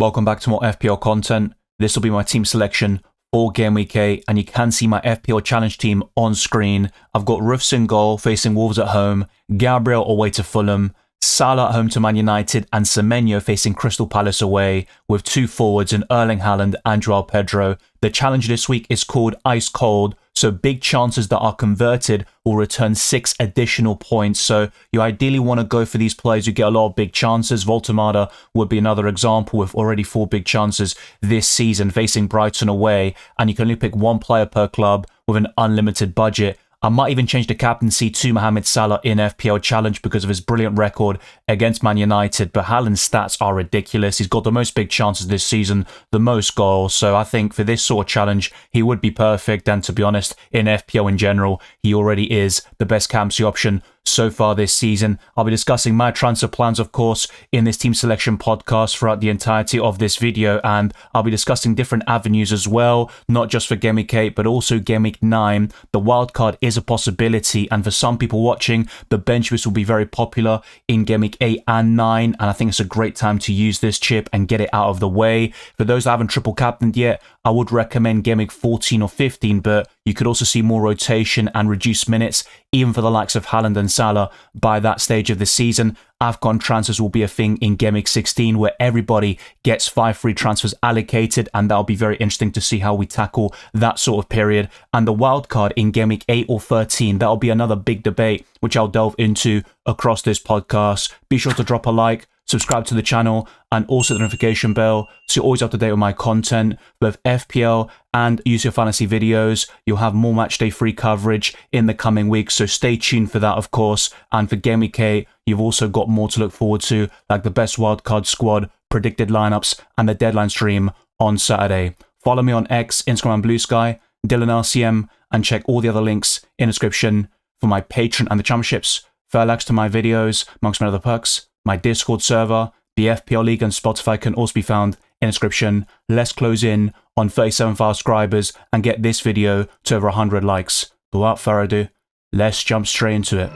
Welcome back to more FPL content. This will be my team selection for Game Week 8, and you can see my FPL Challenge team on screen. I've got Roofs in goal, facing Wolves at home, Gabriel away to Fulham, Salah at home to Man United, and Semenyo facing Crystal Palace away, with two forwards in Erling Haaland and Joao Pedro. The challenge this week is called Ice Cold, so big chances that are converted will return 6 additional points. So you ideally want to go for these players who get a lot of big chances. Voltemada would be another example with already 4 big chances this season facing Brighton away, and you can only pick one player per club with an unlimited budget. I might even change the captaincy to Mohamed Salah in FPL Challenge because of his brilliant record against Man United, but Haaland's stats are ridiculous. He's got the most big chances this season, the most goals, so I think for this sort of challenge, he would be perfect, and to be honest, in FPL in general, he already is the best captaincy option so far this season. I'll be discussing my transfer plans, of course, in this team selection podcast throughout the entirety of this video, and I'll be discussing different avenues as well, not just for Game Week 8, but also Game Week 9. The wildcard is a possibility, and for some people watching, the bench boost will be very popular in Game Week 8 and 9, and I think it's a great time to use this chip and get it out of the way. For those that haven't triple captained yet, I would recommend Game Week 14 or 15, but you could also see more rotation and reduced minutes, even for the likes of Haaland and Salah by that stage of the season. AFCON transfers will be a thing in Game Week 16 where everybody gets 5 free transfers allocated, and that'll be very interesting to see how we tackle that sort of period. And the wildcard in Game Week 8 or 13, that'll be another big debate, which I'll delve into across this podcast. Be sure to drop a like, subscribe to the channel, and also the notification bell so you're always up to date with my content, both FPL and Use Your Fantasy videos. You'll have more matchday free coverage in the coming weeks, so stay tuned for that, of course. And for Game Week 8, you've also got more to look forward to, like the best wildcard squad, predicted lineups, and the deadline stream on Saturday. Follow me on X, Instagram, and Blue Sky, Dylan LCM, and check all the other links in the description for my Patreon and the championships, fair likes to my videos, amongst many other perks. My Discord server, the FPL League, and Spotify can also be found in the description. Let's close in on 37,000 subscribers and get this video to over 100 likes. But without further ado, let's jump straight into it.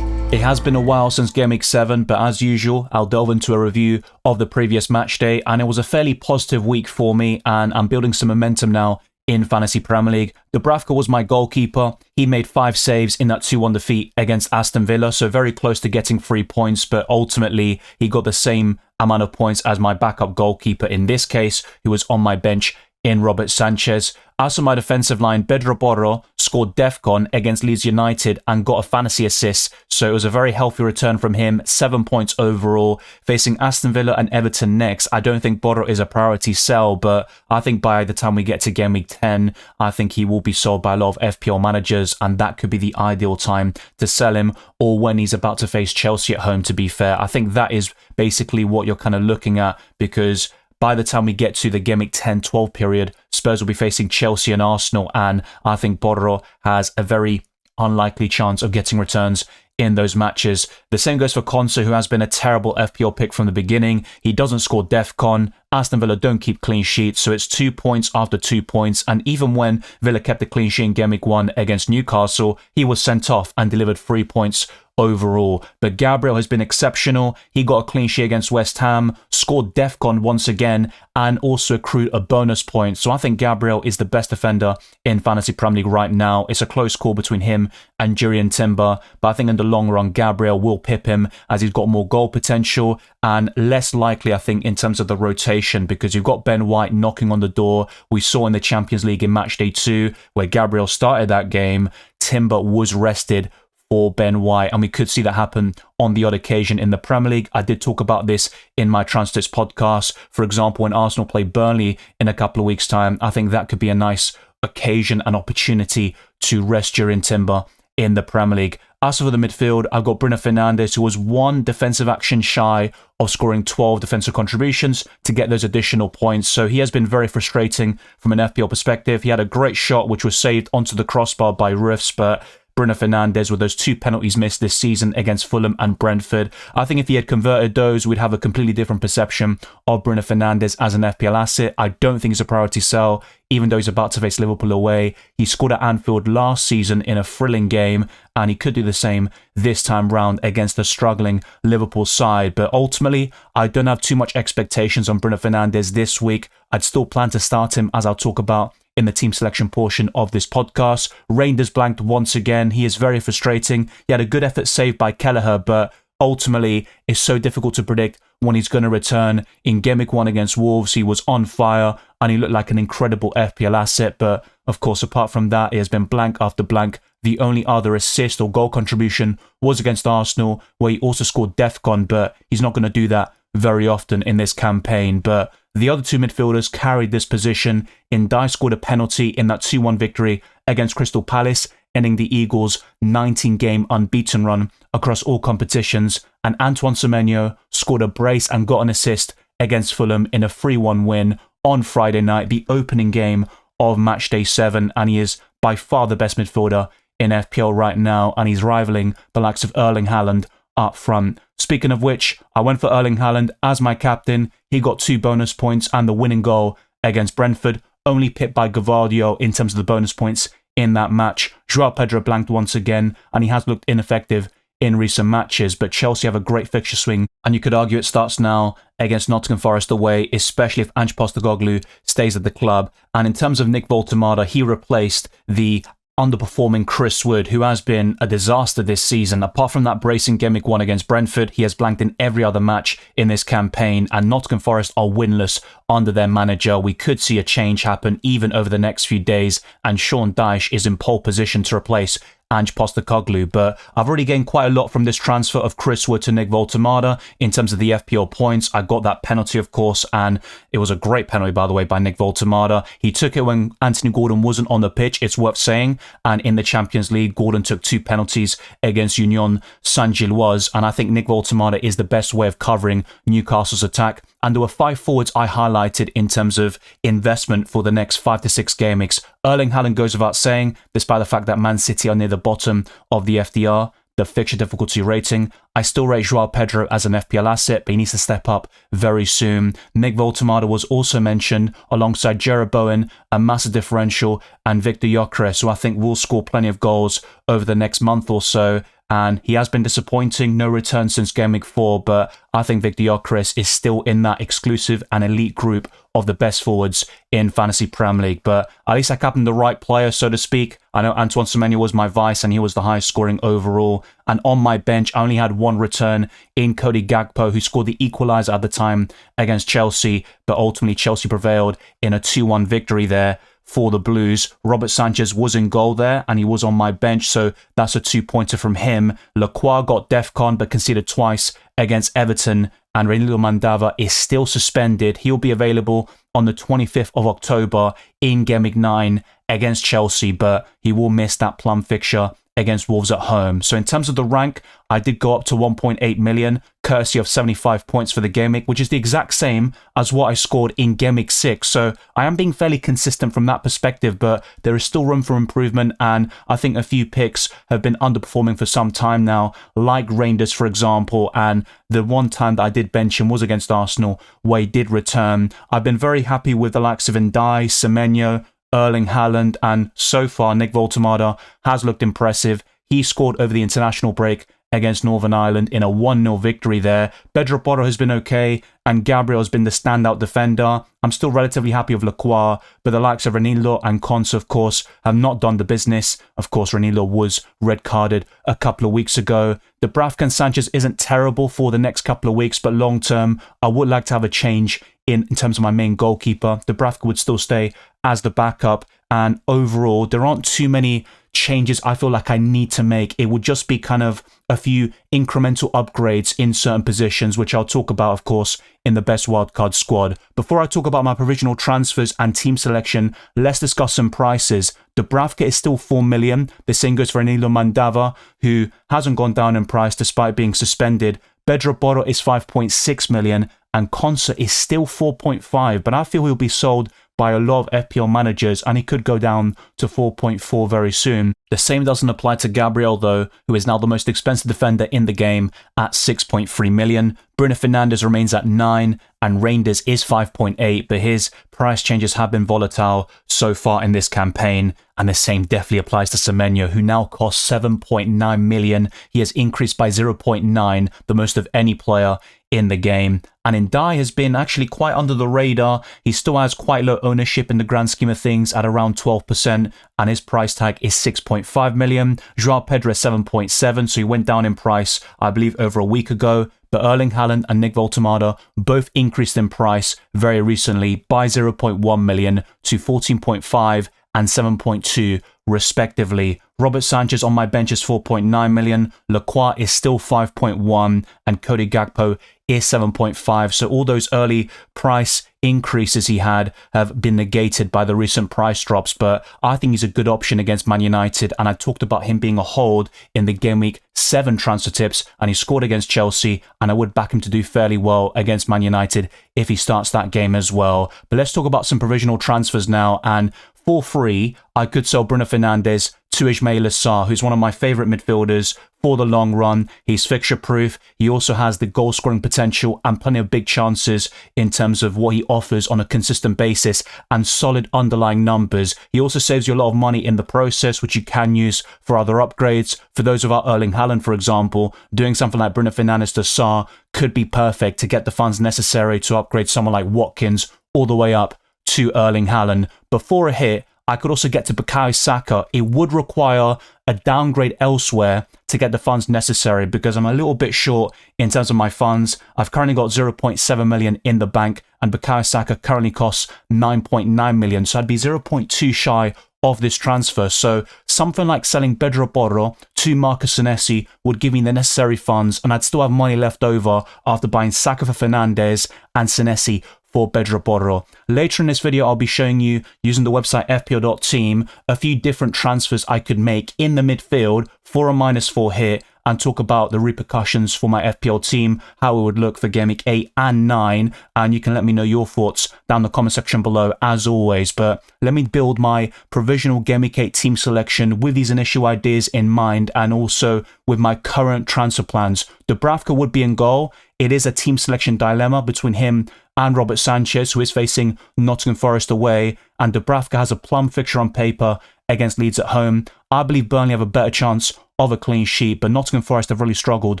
It has been a while since Game Week 7, but as usual, I'll delve into a review of the previous match day, and it was a fairly positive week for me, and I'm building some momentum now in Fantasy Premier League. Dubravka was my goalkeeper. He made 5 saves in that 2-1 defeat against Aston Villa, so very close to getting 3 points, but ultimately he got the same amount of points as my backup goalkeeper in this case, who was on my bench in Robert Sanchez. As for my defensive line, Pedro Porro scored DEFCON against Leeds United and got a fantasy assist, so it was a very healthy return from him, 7 points overall. Facing Aston Villa and Everton next, I don't think Porro is a priority sell, but I think by the time we get to Game Week 10, I think he will be sold by a lot of FPL managers, and that could be the ideal time to sell him, or when he's about to face Chelsea at home, to be fair. I think that is basically what you're kind of looking at, because by the time we get to the Game Week 10-12 period, Spurs will be facing Chelsea and Arsenal, and I think Porro has a very unlikely chance of getting returns in those matches. The same goes for Konsa, who has been a terrible FPL pick from the beginning. He doesn't score DEFCON. Aston Villa don't keep clean sheets, so it's 2 points after 2 points, and even when Villa kept a clean sheet in Game Week 1 against Newcastle, he was sent off and delivered 3 points overall. But Gabriel has been exceptional. He got a clean sheet against West Ham, scored DEFCON once again, and also accrued a bonus point. So I think Gabriel is the best defender in Fantasy Premier League right now. It's a close call between him and Jurrien Timber, but I think in the long run, Gabriel will pip him as he's got more goal potential and less likely, I think, in terms of the rotation, because you've got Ben White knocking on the door. We saw in the Champions League in match day 2, where Gabriel started that game, Timber was rested for Ben White, and we could see that happen on the odd occasion in the Premier League. I did talk about this in my Transfers podcast. For example, when Arsenal play Burnley in a couple of weeks' time, I think that could be a nice occasion and opportunity to rest Jurrien Timber in the Premier League. As for the midfield, I've got Bruno Fernandes, who was 1 defensive action shy of scoring 12 defensive contributions to get those additional points. So he has been very frustrating from an FPL perspective. He had a great shot, which was saved onto the crossbar by Roofs, but Bruno Fernandes with those 2 penalties missed this season against Fulham and Brentford. I think if he had converted those, we'd have a completely different perception of Bruno Fernandes as an FPL asset. I don't think he's a priority sell, even though he's about to face Liverpool away. He scored at Anfield last season in a thrilling game, and he could do the same this time round against the struggling Liverpool side. But ultimately, I don't have too much expectations on Bruno Fernandes this week. I'd still plan to start him, as I'll talk about in the team selection portion of this podcast. Reinders blanked once again. He is very frustrating. He had a good effort saved by Kelleher, but ultimately it's so difficult to predict when he's going to return. In Game Week 1 against Wolves, he was on fire and he looked like an incredible FPL asset. But of course, apart from that, he has been blank after blank. The only other assist or goal contribution was against Arsenal, where he also scored DEFCON, but he's not going to do that very often in this campaign. But the other 2 midfielders carried this position. Ndiaye scored a penalty in that 2-1 victory against Crystal Palace, ending the Eagles' 19-game unbeaten run across all competitions. And Antoine Semenyo scored a brace and got an assist against Fulham in a 3-1 win on Friday night, the opening game of matchday 7. And he is by far the best midfielder in FPL right now, and he's rivaling the likes of Erling Haaland up front. Speaking of which, I went for Erling Haaland as my captain. He got 2 bonus points and the winning goal against Brentford, only pipped by Gavardio in terms of the bonus points in that match. Joao Pedro blanked once again, and he has looked ineffective in recent matches, but Chelsea have a great fixture swing, and you could argue it starts now against Nottingham Forest away, especially if Ange Postecoglou stays at the club. And in terms of Nick Voltemada, he replaced the underperforming Chris Wood, who has been a disaster this season. Apart from that bracing Game Week 1 against Brentford, he has blanked in every other match in this campaign, and Nottingham Forest are winless under their manager. We could see a change happen even over the next few days, and Sean Dyche is in pole position to replace Ange Postecoglou. But I've already gained quite a lot from this transfer of Chris Wood to Nick Voltemada in terms of the FPL points. I got that penalty, of course, and it was a great penalty, by the way, by Nick Voltemada. He took it when Anthony Gordon wasn't on the pitch, it's worth saying. And in the Champions League, Gordon took 2 penalties against Union Saint-Gilloise, and I think Nick Voltemada is the best way of covering Newcastle's attack. And there were 5 forwards I highlighted in terms of investment for the next 5 to 6 game weeks. Erling Haaland goes without saying, despite the fact that Man City are near the bottom of the FDR, the fixture difficulty rating. I still rate Joao Pedro as an FPL asset, but he needs to step up very soon. Nick Voltemada was also mentioned alongside Jarrod Bowen, a massive differential, and Victor Gyökeres, who I think will score plenty of goals over the next month or so. And he has been disappointing, no return since Game Week 4, but I think Victor Gyökeres is still in that exclusive and elite group of the best forwards in Fantasy Premier League. But at least I captained the right player, so to speak. I know Antoine Semenyo was my vice, and he was the highest scoring overall. And on my bench, I only had 1 return in Cody Gakpo, who scored the equaliser at the time against Chelsea, but ultimately Chelsea prevailed in a 2-1 victory there for the Blues. Robert Sanchez was in goal there, and he was on my bench, so that's a 2-pointer from him. Lacroix got DEFCON but conceded twice against Everton, and Reinildo Mandava is still suspended. He'll be available on the 25th of October in Game Week 9 against Chelsea, but he will miss that plum fixture against Wolves at home. So in terms of the rank, I did go up to 1.8 million, courtesy of 75 points for the game week, which is the exact same as what I scored in Game Week 6. So I am being fairly consistent from that perspective, but there is still room for improvement, and I think a few picks have been underperforming for some time now, like Reinders, for example, and the one time that I did bench him was against Arsenal, where he did return. I've been very happy with the likes of Ndiaye, Semenyo, Erling Haaland, and so far Nick Voltemada has looked impressive. He scored over the international break against Northern Ireland in a 1-0 victory there. Pedro Porro has been okay, and Gabriel has been the standout defender. I'm still relatively happy with Lacroix, but the likes of Reinildo and Konsa, of course, have not done the business. Of course, Reinildo was red-carded a couple of weeks ago. Dubravka and Sanchez isn't terrible for the next couple of weeks, but long-term, I would like to have a change in terms of my main goalkeeper. Dubravka would still stay as the backup, and overall, there aren't too many changes I feel like I need to make. It would just be kind of a few incremental upgrades in certain positions, which I'll talk about, of course, in the best wildcard squad. Before I talk about my provisional transfers and team selection, let's discuss some prices. Dubravka is still 4 million. The same goes for Reinildo Mandava, who hasn't gone down in price despite being suspended. Pedro Porro is 5.6 million, and Konsa is still 4.5, but I feel he'll be sold by a lot of FPL managers, and he could go down to 4.4 very soon. The same doesn't apply to Gabriel though, who is now the most expensive defender in the game at 6.3 million. Bruno Fernandes remains at 9 and Reinders is 5.8, but his price changes have been volatile so far in this campaign, and the same definitely applies to Semenyo, who now costs 7.9 million. He has increased by 0.9, the most of any player in the game. And Ndai has been actually quite under the radar. He still has quite low ownership in the grand scheme of things at around 12%, and his price tag is 6.5 million. Joao Pedro is 7.7, so he went down in price, I believe, over a week ago. But Erling Haaland and Nick Voltemada both increased in price very recently by 0.1 million to 14.5 and 7.2 respectively. Robert Sanchez on my bench is 4.9 million, Lacroix is still 5.1, and Cody Gakpo is 7.5. So all those early price increases he had have been negated by the recent price drops, but I think he's a good option against Man United, and I talked about him being a hold in the Game Week 7 transfer tips, and he scored against Chelsea, and I would back him to do fairly well against Man United if he starts that game as well. But let's talk about some provisional transfers now, and for free, I could sell Bruno Fernandes to Ismaila Sarr, who's one of my favourite midfielders for the long run. He's fixture proof. He also has the goal scoring potential and plenty of big chances in terms of what he offers on a consistent basis and solid underlying numbers. He also saves you a lot of money in the process, which you can use for other upgrades. For those without Erling Haaland, for example, doing something like Bruno Fernandes to Sarr could be perfect to get the funds necessary to upgrade someone like Watkins all the way up to Erling Haaland. Before a hit, I could also get to Bukayo Saka. It would require a downgrade elsewhere to get the funds necessary because I'm a little bit short in terms of my funds. I've currently got 0.7 million in the bank, and Bukayo Saka currently costs 9.9 million. So I'd be 0.2 shy of this transfer. So something like selling Pedro Porro to Marcus Senesi would give me the necessary funds, and I'd still have money left over after buying Saka for Fernandes and Senesi for Pedro Porro. Later in this video, I'll be showing you, using the website FPL.team, a few different transfers I could make in the midfield for a -4 hit, and talk about the repercussions for my FPL team, how it would look for Game Week 8 and 9, and you can let me know your thoughts down the comment section below as always. But let me build my provisional Game Week 8 team selection with these initial ideas in mind, and also with my current transfer plans. Dubravka would be in goal. It is a team selection dilemma between him and Robert Sanchez, who is facing Nottingham Forest away, and Dubravka has a plum fixture on paper against Leeds at home. I believe Burnley have a better chance of a clean sheet, but Nottingham Forest have really struggled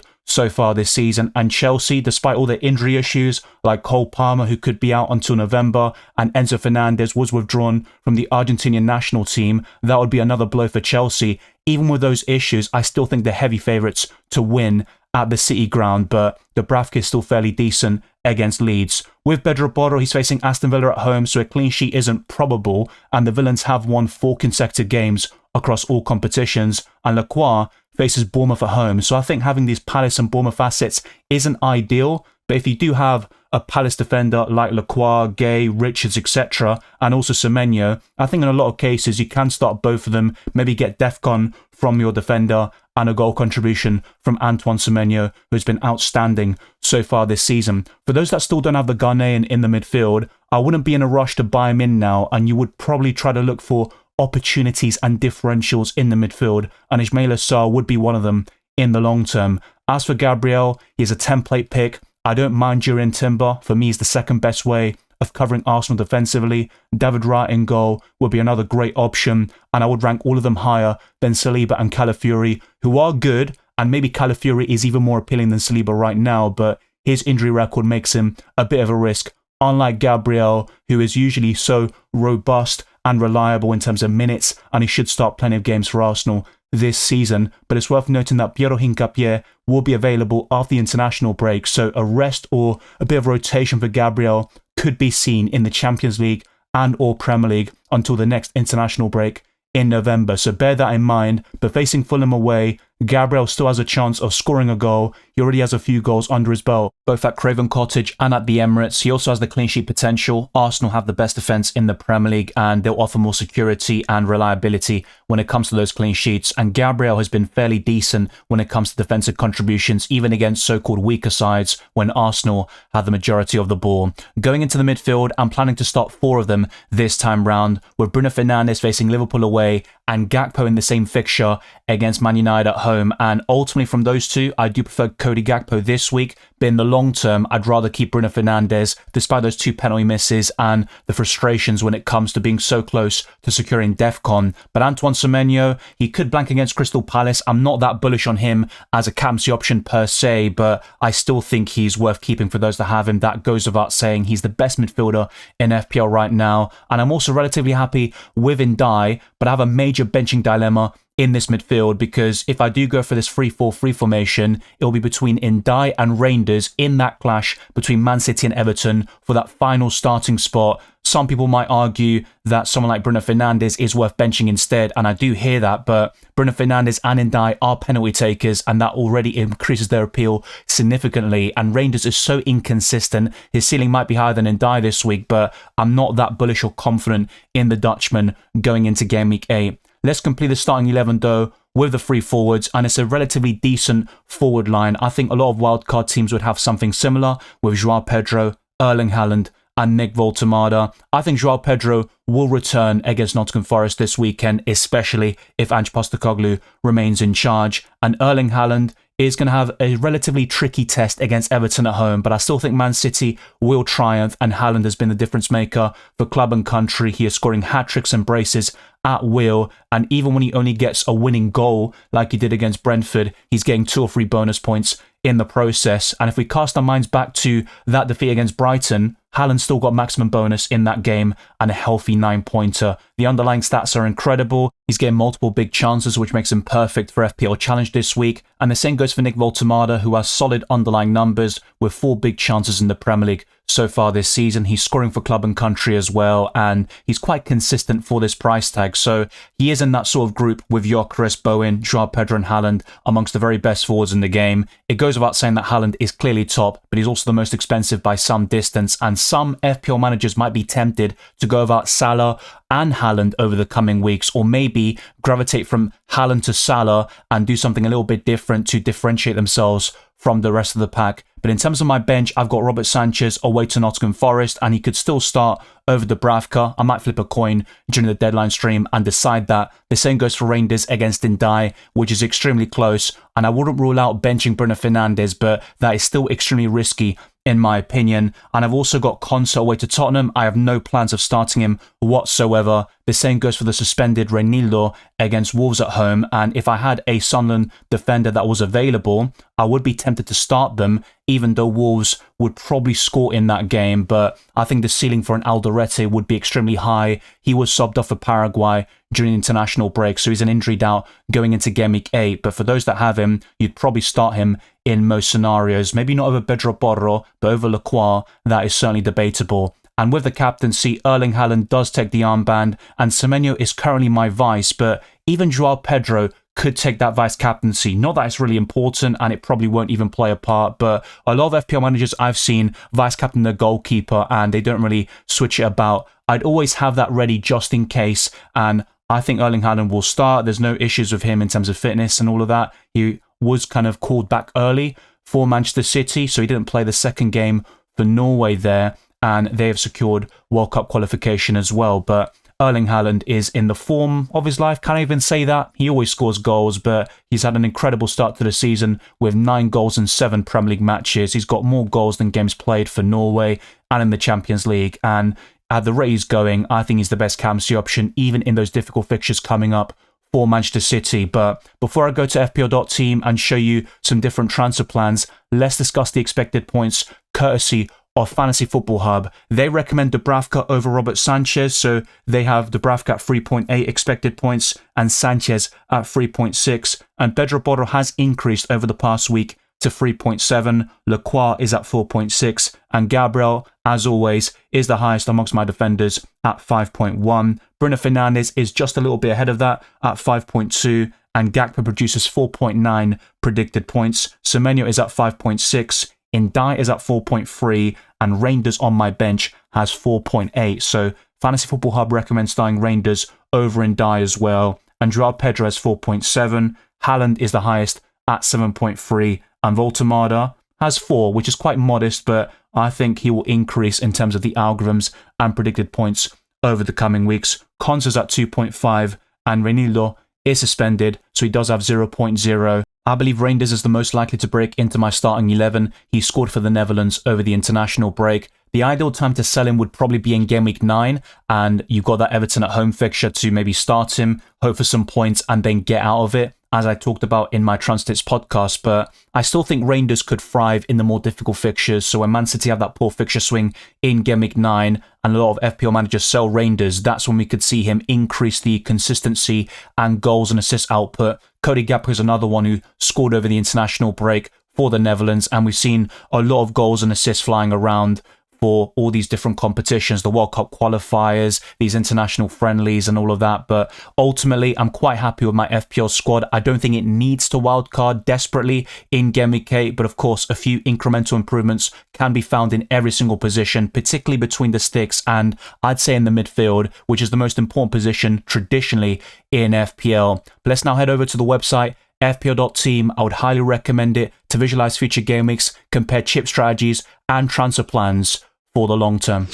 so far this season, and Chelsea, despite all their injury issues, like Cole Palmer, who could be out until November, and Enzo Fernandez was withdrawn from the Argentinian national team, that would be another blow for Chelsea. Even with those issues, I still think they're heavy favourites to win at the City ground, but Dubravka is still fairly decent against Leeds. With Pedro Porro, he's facing Aston Villa at home, so a clean sheet isn't probable, and the Villains have won 4 consecutive games across all competitions, and Lacroix faces Bournemouth at home, so I think having these Palace and Bournemouth assets isn't ideal, but if you do have a Palace defender like Lacroix, Gay, Richards, etc., and also Semenyo, I think in a lot of cases you can start both of them, maybe get DEFCON from your defender and a goal contribution from Antoine Semenyo, who's been outstanding so far this season. For those that still don't have the Ghanaian in the midfield, I wouldn't be in a rush to buy him in now, and you would probably try to look for opportunities and differentials in the midfield, and Ismaila Sarr would be one of them in the long term. As for Gabriel, he's a template pick. I don't mind Jurrien Timber. For me, he's the second best way of covering Arsenal defensively. David Raya in goal would be another great option, and I would rank all of them higher than Saliba and Calafiori, who are good, and maybe Calafiori is even more appealing than Saliba right now, but his injury record makes him a bit of a risk, unlike Gabriel, who is usually so robust and reliable in terms of minutes, and he should start plenty of games for Arsenal this season. But it's worth noting that Piero Hincapié will be available after the international break, so a rest or a bit of rotation for Gabriel could be seen in the Champions League and or Premier League until the next international break in November. So bear that in mind. But facing Fulham away, Gabriel still has a chance of scoring a goal. He already has a few goals under his belt, both at Craven Cottage and at the Emirates. He also has the clean sheet potential. Arsenal have the best defence in the Premier League and they'll offer more security and reliability when it comes to those clean sheets. And Gabriel has been fairly decent when it comes to defensive contributions, even against so-called weaker sides when Arsenal have the majority of the ball. Going into the midfield, I'm planning to start 4 of them this time round, with Bruno Fernandes facing Liverpool away and Gakpo in the same fixture against Man United at home. And ultimately from those two, I do prefer Cody Gakpo this week, but in the long term, I'd rather keep Bruno Fernandes despite those 2 penalty misses and the frustrations when it comes to being so close to securing DEFCON. But Antoine Semenyo, he could blank against Crystal Palace. I'm not that bullish on him as a captaincy option per se, but I still think he's worth keeping for those that have him. That goes without saying. He's the best midfielder in FPL right now. And I'm also relatively happy with Ndai, but I have a major benching dilemma in this midfield, because if I do go for this 3-4-3 formation, it'll be between Ndai and Reinders in that clash between Man City and Everton for that final starting spot. Some people might argue that someone like Bruno Fernandes is worth benching instead, and I do hear that, but Bruno Fernandes and Ndai are penalty takers, and that already increases their appeal significantly, and Reinders is so inconsistent. His ceiling might be higher than Ndai this week, but I'm not that bullish or confident in the Dutchman going into Game Week 8. Let's complete the starting 11 though with the 3 forwards, and it's a relatively decent forward line. I think a lot of wildcard teams would have something similar with João Pedro, Erling Haaland and Nick Voltemada. I think João Pedro will return against Nottingham Forest this weekend, especially if Ange Postecoglou remains in charge. And Erling Haaland is going to have a relatively tricky test against Everton at home, but I still think Man City will triumph, and Haaland has been the difference maker for club and country. He is scoring hat-tricks and braces at will, and even when he only gets a winning goal like he did against Brentford, he's getting 2 or 3 bonus points in the process. And if we cast our minds back to that defeat against Brighton, Haaland still got maximum bonus in that game and a healthy 9-pointer. The underlying stats are incredible. He's getting multiple big chances, which makes him perfect for FPL Challenge this week. And the same goes for Nick Voltemada, who has solid underlying numbers with 4 big chances in the Premier League so far this season. He's scoring for club and country as well, and he's quite consistent for this price tag. So he is in that sort of group with Gyökeres, Bowen, João Pedro and Haaland amongst the very best forwards in the game. It goes without saying that Haaland is clearly top, but he's also the most expensive by some distance, and some FPL managers might be tempted to go without Salah and Haaland over the coming weeks, or maybe gravitate from Haaland to Salah and do something a little bit different to differentiate themselves from the rest of the pack. But in terms of my bench, I've got Robert Sanchez away to Nottingham Forest, and he could still start over Dubravka. I might flip a coin during the deadline stream and decide that. The same goes for Reinders against Ndai, which is extremely close, and I wouldn't rule out benching Bruno Fernandes, but that is still extremely risky in my opinion. And I've also got Konsa away to Tottenham. I have no plans of starting him whatsoever. The same goes for the suspended Reinildo against Wolves at home. And if I had a Sunderland defender that was available, I would be tempted to start them, even though Wolves would probably score in that game. But I think the ceiling for an Alderete would be extremely high. He was subbed off for Paraguay during the international break, so he's an injury doubt going into Game Week 8. But for those that have him, you'd probably start him in most scenarios. Maybe not over Pedro Porro, but over Lacroix, that is certainly debatable. And with the captaincy, Erling Haaland does take the armband, and Semenyo is currently my vice, but even João Pedro could take that vice captaincy. Not that it's really important, and it probably won't even play a part, but a lot of FPL managers I've seen vice captain their goalkeeper, and they don't really switch it about. I'd always have that ready just in case, and I think Erling Haaland will start. There's no issues with him in terms of fitness and all of that. He was kind of called back early for Manchester City, so he didn't play the second game for Norway there, and they have secured World Cup qualification as well. But Erling Haaland is in the form of his life. Can't even say that. He always scores goals, but he's had an incredible start to the season with 9 goals in 7 Premier League matches. He's got more goals than games played for Norway and in the Champions League. And at the rate he's going, I think he's the best captaincy option, even in those difficult fixtures coming up for Manchester City. But before I go to FPL.team and show you some different transfer plans, let's discuss the expected points courtesy of Fantasy Football Hub. They recommend Dubravka over Robert Sanchez, so they have Dubravka at 3.8 expected points and Sanchez at 3.6, and Pedro Porro has increased over the past week to 3.7, Lacroix is at 4.6, and Gabriel, as always, is the highest amongst my defenders at 5.1. Bruno Fernandes is just a little bit ahead of that at 5.2, and Gakpo produces 4.9 predicted points. Semenyo is at 5.6, Ndai is at 4.3, and Reinders on my bench has 4.8. So Fantasy Football Hub recommends starting Reinders over Ndai as well. And Joao Pedro has 4.7. Haaland is the highest at 7.3, and Voltemada has 4, which is quite modest, but I think he will increase in terms of the algorithms and predicted points over the coming weeks. Konsa's at 2.5, and Reinildo is suspended, so he does have 0.0. I believe Reinders is the most likely to break into my starting 11. He scored for the Netherlands over the international break. The ideal time to sell him would probably be in game week 9, and you've got that Everton at home fixture to maybe start him, hope for some points, and then get out of it, as I talked about in my Transits podcast. But I still think Reinders could thrive in the more difficult fixtures. So when Man City have that poor fixture swing in game week 9 and a lot of FPL managers sell Reinders, that's when we could see him increase the consistency and goals and assist output. Cody Gakpo is another one who scored over the international break for the Netherlands, and we've seen a lot of goals and assists flying around for all these different competitions, the World Cup qualifiers, these international friendlies and all of that. But ultimately, I'm quite happy with my FPL squad. I don't think it needs to wildcard desperately in Game Week 8, but of course, a few incremental improvements can be found in every single position, particularly between the sticks and I'd say in the midfield, which is the most important position traditionally in FPL. But let's now head over to the website, FPL.team. I would highly recommend it to visualize future game weeks, compare chip strategies and transfer plans for the long term.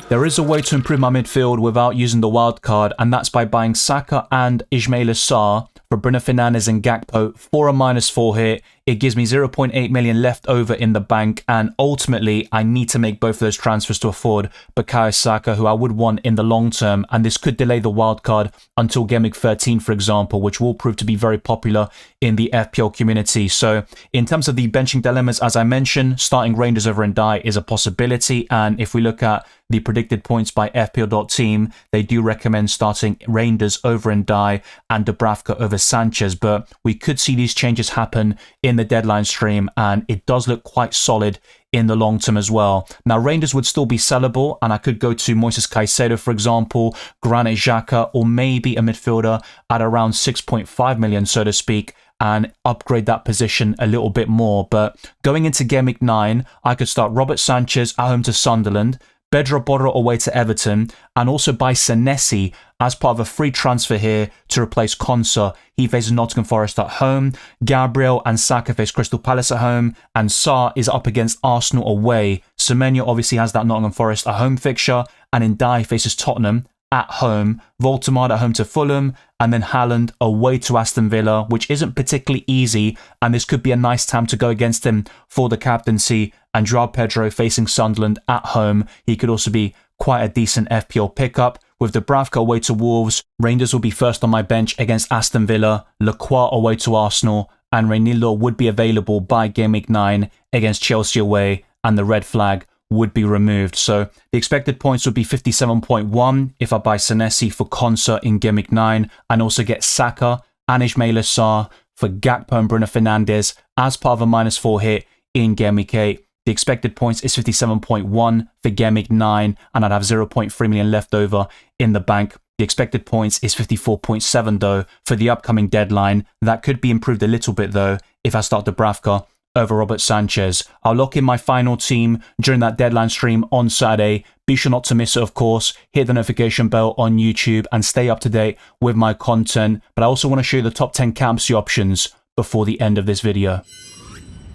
There is a way to improve my midfield without using the wild card, and that's by buying Saka and Ismaila Sarr for Bruno Fernandes and Gakpo for a -4 here. It gives me 0.8 million left over in the bank, and ultimately I need to make both of those transfers to afford Bukayo Saka, who I would want in the long term, and this could delay the wildcard until Game Week 13, for example, which will prove to be very popular in the FPL community. So in terms of the benching dilemmas, as I mentioned, starting Reinders over Ndai is a possibility, and if we look at the predicted points by FPL.team, they do recommend starting Reinders over Ndai and Dubravka over Sanchez, but we could see these changes happen in the deadline stream, and it does look quite solid in the long term as well. Now, Reinders would still be sellable, and I could go to Moises Caicedo, for example, Granit Xhaka, or maybe a midfielder at around 6.5 million, so to speak, and upgrade that position a little bit more. But going into Game Week 9, I could start Robert Sanchez at home to Sunderland, Bedro Borro away to Everton, and also buy Senesi as part of a free transfer here to replace Konsa. He faces Nottingham Forest at home, Gabriel and Saka face Crystal Palace at home, and Sarr is up against Arsenal away. Semenyo obviously has that Nottingham Forest at home fixture, and Ndai faces Tottenham at home, Voltemada at home to Fulham, and then Haaland away to Aston Villa, which isn't particularly easy, and this could be a nice time to go against him for the captaincy. And Joao Pedro facing Sunderland at home, he could also be quite a decent FPL pickup. With Dubravka away to Wolves, Reinders will be first on my bench against Aston Villa, Lacroix away to Arsenal, and Reinildo would be available by Game Week 9 against Chelsea away, and the red flag would be removed. So the expected points would be 57.1 if I buy Senesi for Konsa in Game Week 9, and also get Saka and Ismaila Sarr for Gakpo and Bruno Fernandes as part of a -4 hit in Game Week 8. The expected points is 57.1 for Game Week 9, and I'd have 0.3 million left over in the bank. The expected points is 54.7 though for the upcoming deadline. That could be improved a little bit though if I start Dubravka over Robert Sanchez. I'll lock in my final team during that deadline stream on Saturday. Be sure not to miss it, of course. Hit the notification bell on YouTube and stay up to date with my content. But I also want to show you the top 10 captaincy options before the end of this video.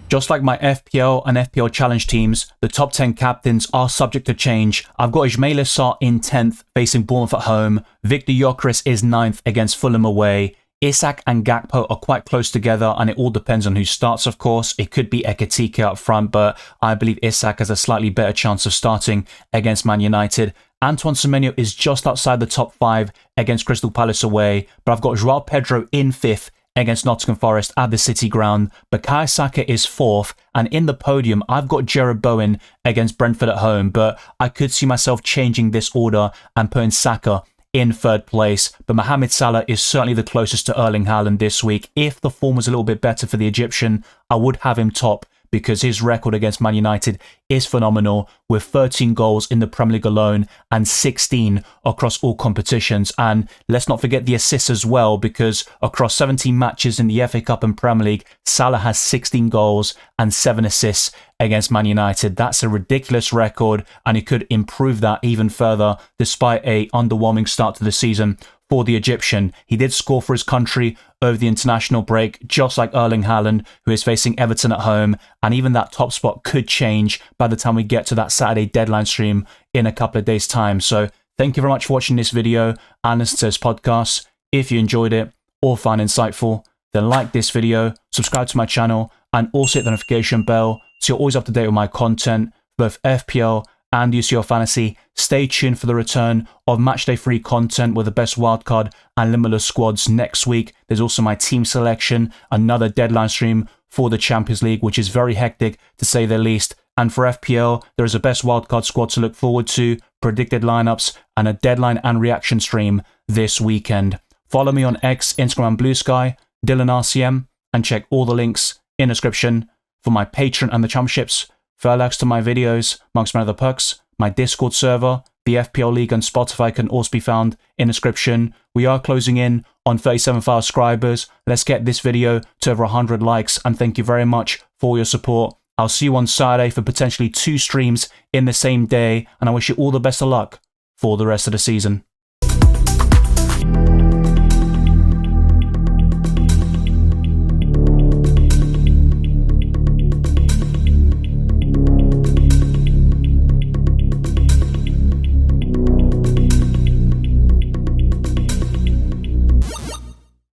Just like my FPL and FPL Challenge teams, the top 10 captains are subject to change. I've got Ismaila Sarr in 10th, facing Bournemouth at home. Victor Gyökeres is 9th against Fulham away. Isak and Gakpo are quite close together, and it all depends on who starts, of course. It could be Ekitike up front, but I believe Isak has a slightly better chance of starting against Man United. Antoine Semenyo is just outside the top 5 against Crystal Palace away, but I've got Joao Pedro in 5th against Nottingham Forest at the City Ground. Bukayo Saka is 4th, and in the podium, I've got Jarrod Bowen against Brentford at home, but I could see myself changing this order and putting Saka in 3rd place. But Mohamed Salah is certainly the closest to Erling Haaland this week. If the form was a little bit better for the Egyptian, I would have him top because his record against Man United is phenomenal, with 13 goals in the Premier League alone and 16 across all competitions. And let's not forget the assists as well, because across 17 matches in the FA Cup and Premier League, Salah has 16 goals and 7 assists against Man United. That's a ridiculous record, and he could improve that even further despite a underwhelming start to the season for the Egyptian. He did score for his country over the international break, just like Erling Haaland, who is facing Everton at home, and even that top spot could change by the time we get to that Saturday deadline stream in a couple of days' time. So thank you very much for watching this video and listening to this podcast. If you enjoyed it or found insightful, then like this video, subscribe to my channel, and also hit the notification bell so you're always up to date with my content, both FPL and UCL Fantasy. Stay tuned for the return of matchday free content with the best wildcard and limitless squads next week. There's also my team selection, another deadline stream for the Champions League, which is very hectic to say the least. And for FPL, there is a best wildcard squad to look forward to, predicted lineups, and a deadline and reaction stream this weekend. Follow me on X, Instagram, and Blue Sky, DylanRCM, and check all the links in the description for my Patreon and the championships, further access to my videos, amongst my other perks. My Discord server, the FPL League, and Spotify can also be found in the description. We are closing in on 37,000 subscribers. Let's get this video to over 100 likes, and thank you very much for your support. I'll see you on Saturday for potentially 2 streams in the same day, and I wish you all the best of luck for the rest of the season.